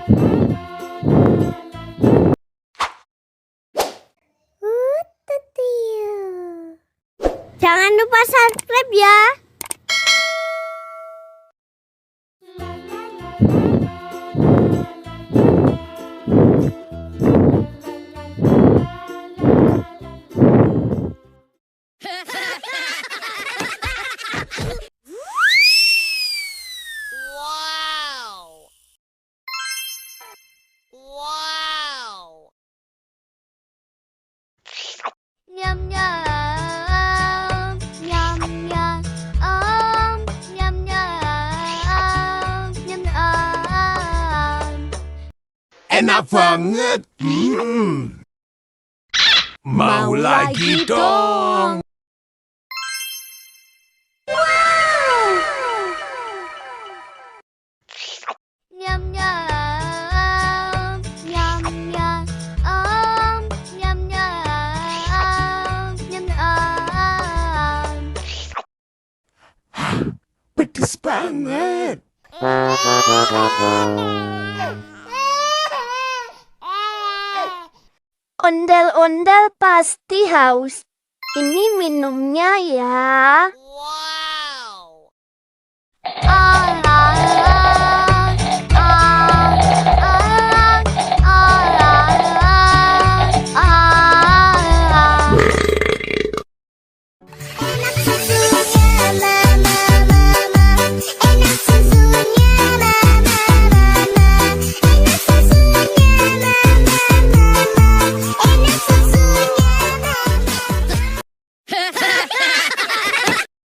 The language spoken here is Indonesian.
Jangan lupa subscribe ya. Nyam nyam, nyam nyam, nyam nyam, nyam nyam. Enak banget. Mau lagi dong. Nyam nyam, nyam nyam, nyam nyam, nyam nyam. Pedes banget. Ondel-ondel pasti haus. Ini minumnya ya.